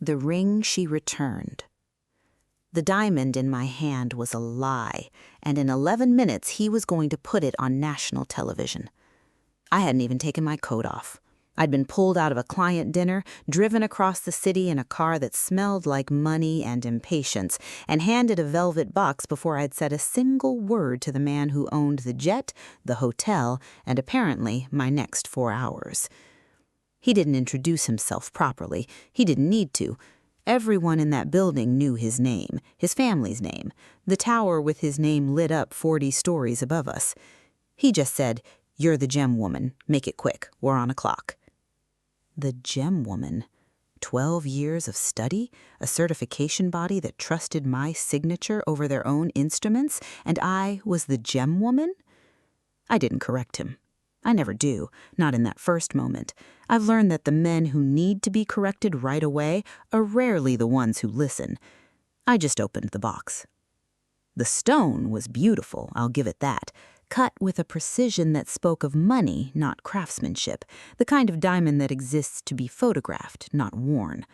The ring she returned. The diamond in my hand was a lie, and in 11 minutes he was going to put it on national television. I hadn't even taken my coat off. I'd been pulled out of a client dinner, driven across the city in a car that smelled like money and impatience, and handed a velvet box before I'd said a single word to the man who owned the jet, the hotel, and apparently my next 4 hours. He didn't introduce himself properly. He didn't need to. Everyone in that building knew his name, his family's name, the tower with his name lit up 40 stories above us. He just said, "You're the gem woman. Make it quick. We're on a clock." The gem woman. 12 years of study, a certification body that trusted my signature over their own instruments, and I was the gem woman? I didn't correct him. I never do, not in that first moment. I've learned that the men who need to be corrected right away are rarely the ones who listen. I just opened the box. The stone was beautiful, I'll give it that, cut with a precision that spoke of money, not craftsmanship, the kind of diamond that exists to be photographed, not worn.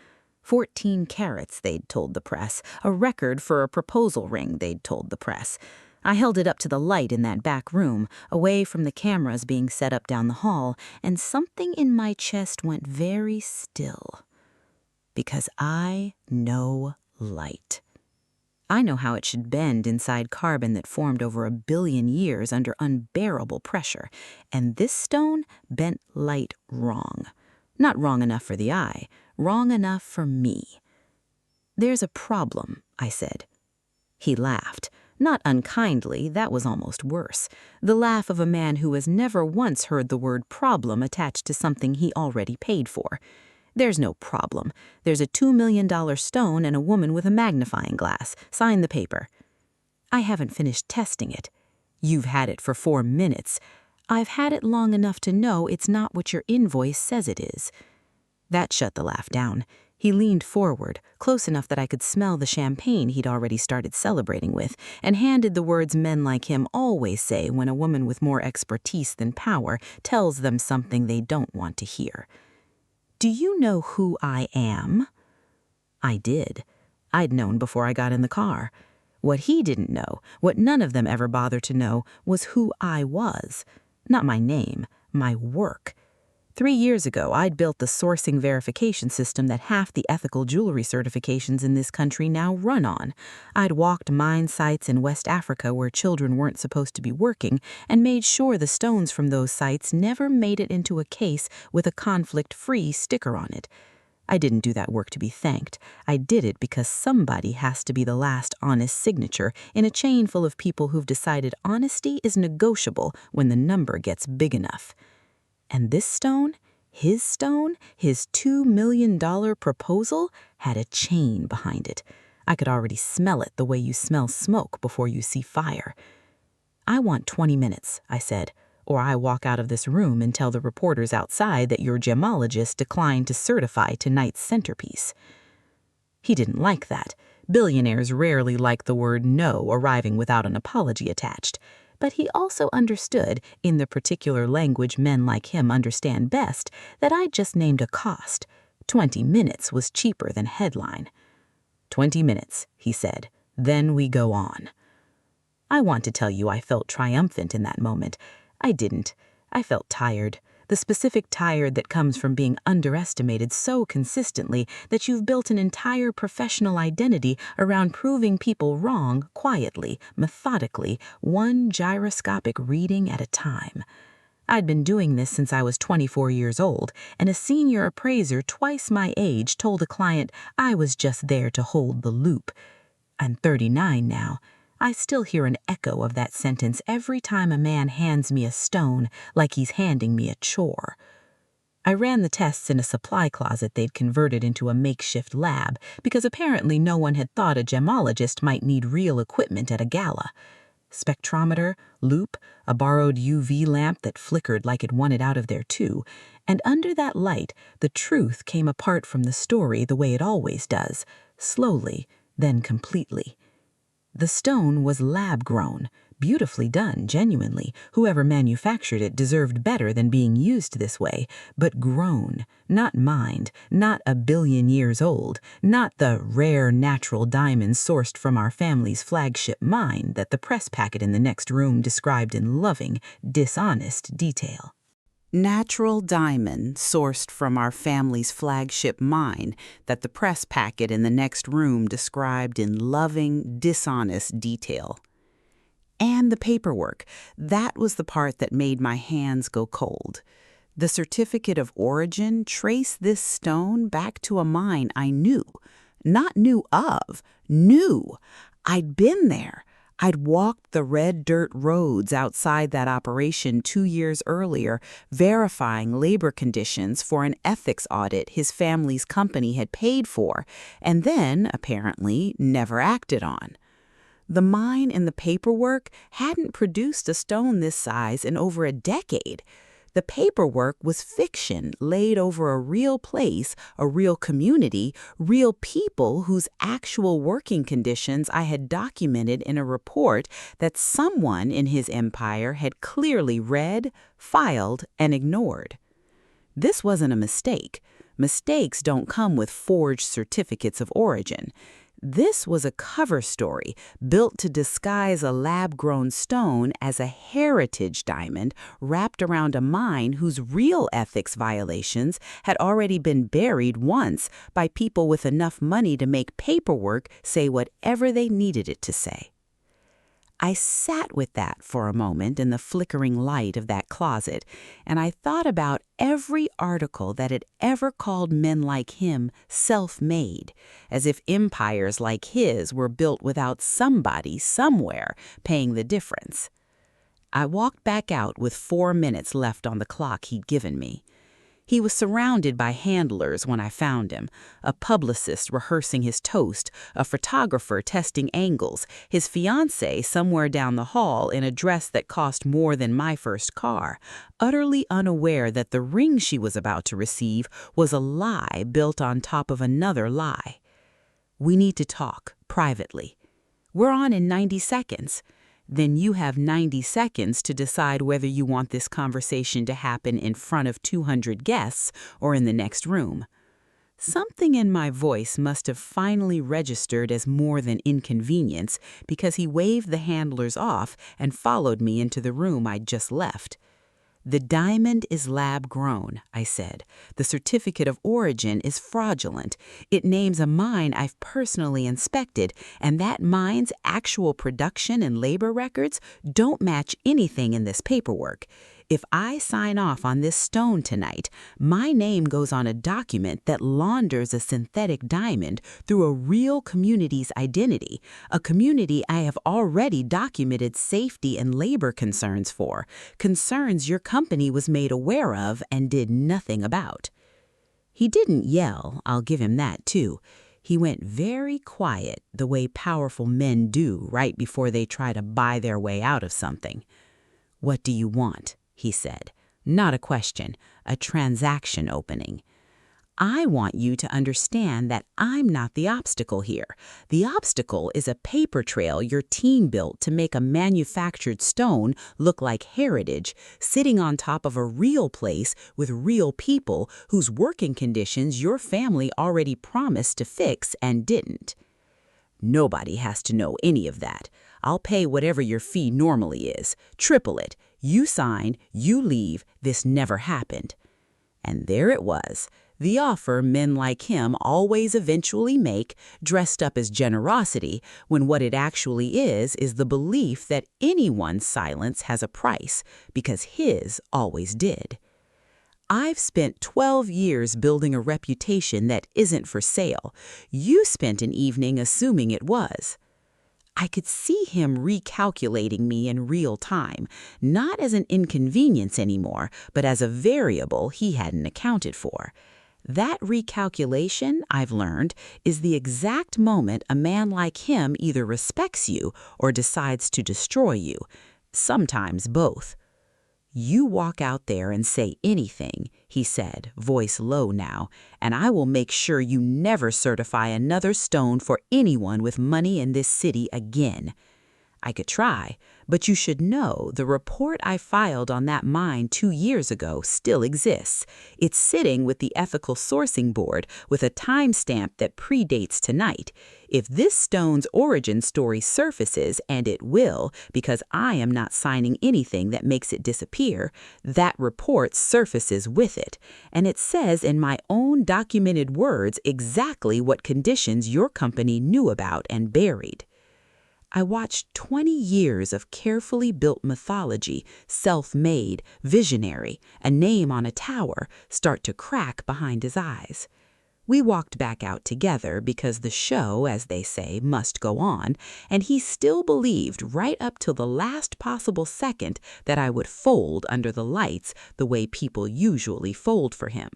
14 carats, they'd told the press, a record for a proposal ring, they'd told the press. I held it up to the light in that back room, away from the cameras being set up down the hall, and something in my chest went very still. Because I know light. I know how it should bend inside carbon that formed over 1 billion years under unbearable pressure, and this stone bent light wrong. Not wrong enough for the eye, wrong enough for me. "There's a problem," I said. He laughed. Not unkindly, that was almost worse. The laugh of a man who has never once heard the word problem attached to something he already paid for. "There's no problem. There's a $2 million stone and a woman with a magnifying glass. Sign the paper." "I haven't finished testing it." "You've had it for 4 minutes. "I've had it long enough to know it's not what your invoice says it is." That shut the laugh down. He leaned forward, close enough that I could smell the champagne he'd already started celebrating with, and handed the words men like him always say when a woman with more expertise than power tells them something they don't want to hear. "Do you know who I am?" I did. I'd known before I got in the car. What he didn't know, what none of them ever bothered to know, was who I was. Not my name, my work. 3 years ago, I'd built the sourcing verification system that half the ethical jewelry certifications in this country now run on. I'd walked mine sites in West Africa where children weren't supposed to be working and made sure the stones from those sites never made it into a case with a conflict-free sticker on it. I didn't do that work to be thanked. I did it because somebody has to be the last honest signature in a chain full of people who've decided honesty is negotiable when the number gets big enough. And this stone, his $2 million proposal, had a chain behind it. I could already smell it the way you smell smoke before you see fire. "I want 20 minutes, I said, "or I walk out of this room and tell the reporters outside that your gemologist declined to certify tonight's centerpiece." He didn't like that. Billionaires rarely like the word no arriving without an apology attached. But he also understood, in the particular language men like him understand best, that I'd just named a cost. 20 minutes was cheaper than headline. 20 minutes, he said. Then we go on. I want to tell you I felt triumphant in that moment. I didn't. I felt tired. The specific tired that comes from being underestimated so consistently that you've built an entire professional identity around proving people wrong quietly, methodically, one gyroscopic reading at a time. I'd been doing this since I was 24 years old, and a senior appraiser twice my age told a client I was just there to hold the loop. I'm 39 now. I still hear an echo of that sentence every time a man hands me a stone like he's handing me a chore. I ran the tests in a supply closet they'd converted into a makeshift lab because apparently no one had thought a gemologist might need real equipment at a gala. Spectrometer, loupe, a borrowed UV lamp that flickered like it wanted out of there too, and under that light the truth came apart from the story the way it always does, slowly, then completely. The stone was lab-grown, beautifully done, genuinely. Whoever manufactured it deserved better than being used this way, but grown, not mined, not a billion years old, not the rare natural diamond sourced from our family's flagship mine that the press packet in the next room described in loving, dishonest detail. Natural diamond sourced from our family's flagship mine that the press packet in the next room described in loving, dishonest detail. And the paperwork, that was the part that made my hands go cold. The certificate of origin traced this stone back to a mine I knew. Not knew of, knew. I'd been there. I'd walked the red dirt roads outside that operation 2 years earlier, verifying labor conditions for an ethics audit his family's company had paid for, and then, apparently, never acted on. The mine in the paperwork hadn't produced a stone this size in over a decade. The paperwork was fiction laid over a real place, a real community, real people whose actual working conditions I had documented in a report that someone in his empire had clearly read, filed, and ignored. This wasn't a mistake. Mistakes don't come with forged certificates of origin. This was a cover story built to disguise a lab-grown stone as a heritage diamond wrapped around a mine whose real ethics violations had already been buried once by people with enough money to make paperwork say whatever they needed it to say. I sat with that for a moment in the flickering light of that closet, and I thought about every article that had ever called men like him self-made, as if empires like his were built without somebody somewhere paying the difference. I walked back out with 4 minutes left on the clock he'd given me. He was surrounded by handlers when I found him, a publicist rehearsing his toast, a photographer testing angles, his fiancée somewhere down the hall in a dress that cost more than my first car, utterly unaware that the ring she was about to receive was a lie built on top of another lie. We need to talk, privately. We're on in 90 seconds. Then you have 90 seconds to decide whether you want this conversation to happen in front of 200 guests or in the next room. Something in my voice must have finally registered as more than inconvenience because he waved the handlers off and followed me into the room I'd just left. The diamond is lab-grown, I said. The certificate of origin is fraudulent. It names a mine I've personally inspected, and that mine's actual production and labor records don't match anything in this paperwork. If I sign off on this stone tonight, my name goes on a document that launders a synthetic diamond through a real community's identity, a community I have already documented safety and labor concerns for, concerns your company was made aware of and did nothing about. He didn't yell, I'll give him that too. He went very quiet, the way powerful men do right before they try to buy their way out of something. "What do you want?" he said. Not a question, a transaction opening. "I want you to understand that I'm not the obstacle here. The obstacle is a paper trail your team built to make a manufactured stone look like heritage, sitting on top of a real place with real people whose working conditions your family already promised to fix and didn't. Nobody has to know any of that. I'll pay whatever your fee normally is. Triple it. You signed, you leave, this never happened." And there it was, the offer men like him always eventually make, dressed up as generosity, when what it actually is the belief that anyone's silence has a price, because his always did. I've spent 12 years building a reputation that isn't for sale. You spent an evening assuming it was. I could see him recalculating me in real time, not as an inconvenience anymore, but as a variable he hadn't accounted for. That recalculation, I've learned, is the exact moment a man like him either respects you or decides to destroy you, sometimes both. "You walk out there and say anything," he said, voice low now, "and I will make sure you never certify another stone for anyone with money in this city again." I could try, but you should know the report I filed on that mine 2 years ago still exists. It's sitting with the Ethical Sourcing Board with a timestamp that predates tonight. If this stone's origin story surfaces, and it will, because I am not signing anything that makes it disappear, that report surfaces with it. And it says in my own documented words exactly what conditions your company knew about and buried. I watched 20 years of carefully built mythology, self-made, visionary, a name on a tower, start to crack behind his eyes. We walked back out together because the show, as they say, must go on, and he still believed right up till the last possible second that I would fold under the lights the way people usually fold for him.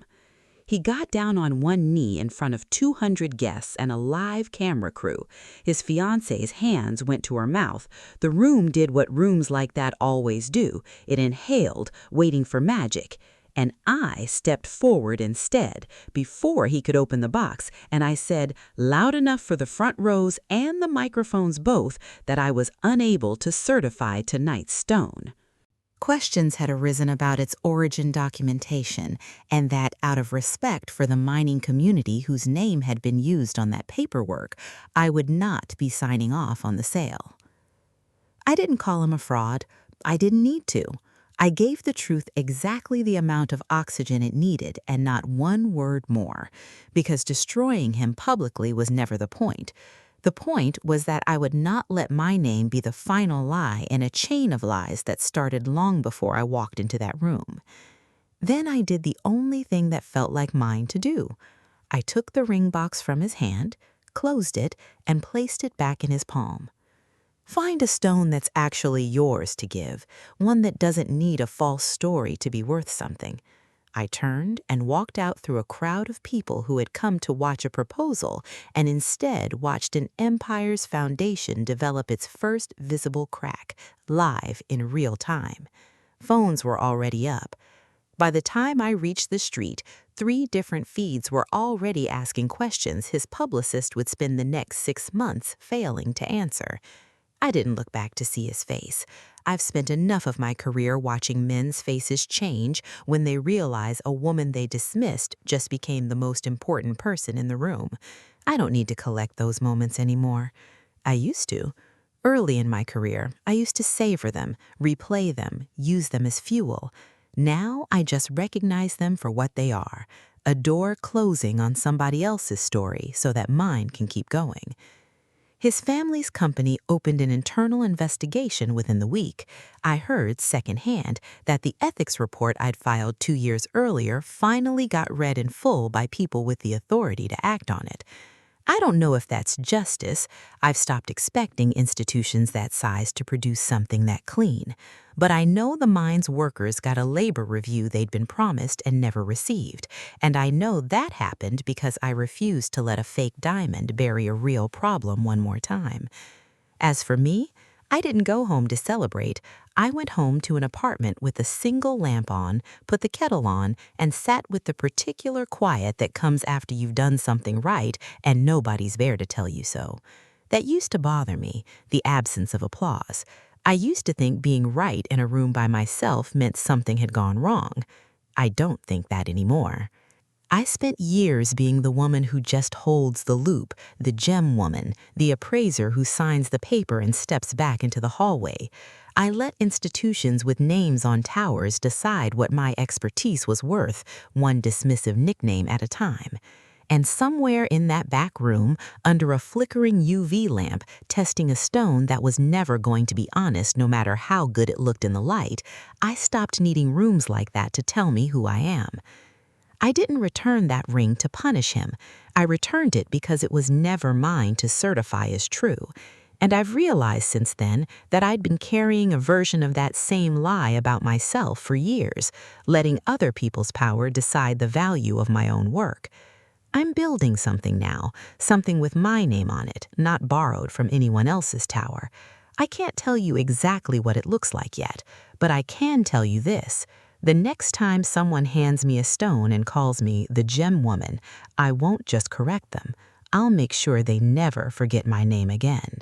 He got down on one knee in front of 200 guests and a live camera crew. His fiancée's hands went to her mouth. The room did what rooms like that always do. It inhaled, waiting for magic. And I stepped forward instead, before he could open the box, and I said, loud enough for the front rows and the microphones both, that I was unable to certify tonight's stone. Questions had arisen about its origin documentation, and that out of respect for the mining community whose name had been used on that paperwork, I would not be signing off on the sale. I didn't call him a fraud. I didn't need to. I gave the truth exactly the amount of oxygen it needed and not one word more, because destroying him publicly was never the point. The point was that I would not let my name be the final lie in a chain of lies that started long before I walked into that room. Then I did the only thing that felt like mine to do. I took the ring box from his hand, closed it, and placed it back in his palm. Find a stone that's actually yours to give, one that doesn't need a false story to be worth something. I turned and walked out through a crowd of people who had come to watch a proposal and instead watched an empire's foundation develop its first visible crack, live in real time. Phones were already up. By the time I reached the street, 3 different feeds were already asking questions his publicist would spend the next 6 months failing to answer. I didn't look back to see his face. I've spent enough of my career watching men's faces change when they realize a woman they dismissed just became the most important person in the room. I don't need to collect those moments anymore. I used to. Early in my career, I used to savor them, replay them, use them as fuel. Now I just recognize them for what they are, a door closing on somebody else's story so that mine can keep going. His family's company opened an internal investigation within the week. I heard secondhand that the ethics report I'd filed 2 years earlier finally got read in full by people with the authority to act on it. I don't know if that's justice. I've stopped expecting institutions that size to produce something that clean. But I know the mine's workers got a labor review they'd been promised and never received. And I know that happened because I refused to let a fake diamond bury a real problem one more time. As for me, I didn't go home to celebrate. I went home to an apartment with a single lamp on, put the kettle on, and sat with the particular quiet that comes after you've done something right and nobody's there to tell you so. That used to bother me, the absence of applause. I used to think being right in a room by myself meant something had gone wrong. I don't think that anymore. I spent years being the woman who just holds the loop, the gem woman, the appraiser who signs the paper and steps back into the hallway. I let institutions with names on towers decide what my expertise was worth, one dismissive nickname at a time. And somewhere in that back room, under a flickering UV lamp, testing a stone that was never going to be honest no matter how good it looked in the light, I stopped needing rooms like that to tell me who I am. I didn't return that ring to punish him. I returned it because it was never mine to certify as true. And I've realized since then that I'd been carrying a version of that same lie about myself for years, letting other people's power decide the value of my own work. I'm building something now, something with my name on it, not borrowed from anyone else's tower. I can't tell you exactly what it looks like yet, but I can tell you this. The next time someone hands me a stone and calls me the gem woman, I won't just correct them. I'll make sure they never forget my name again.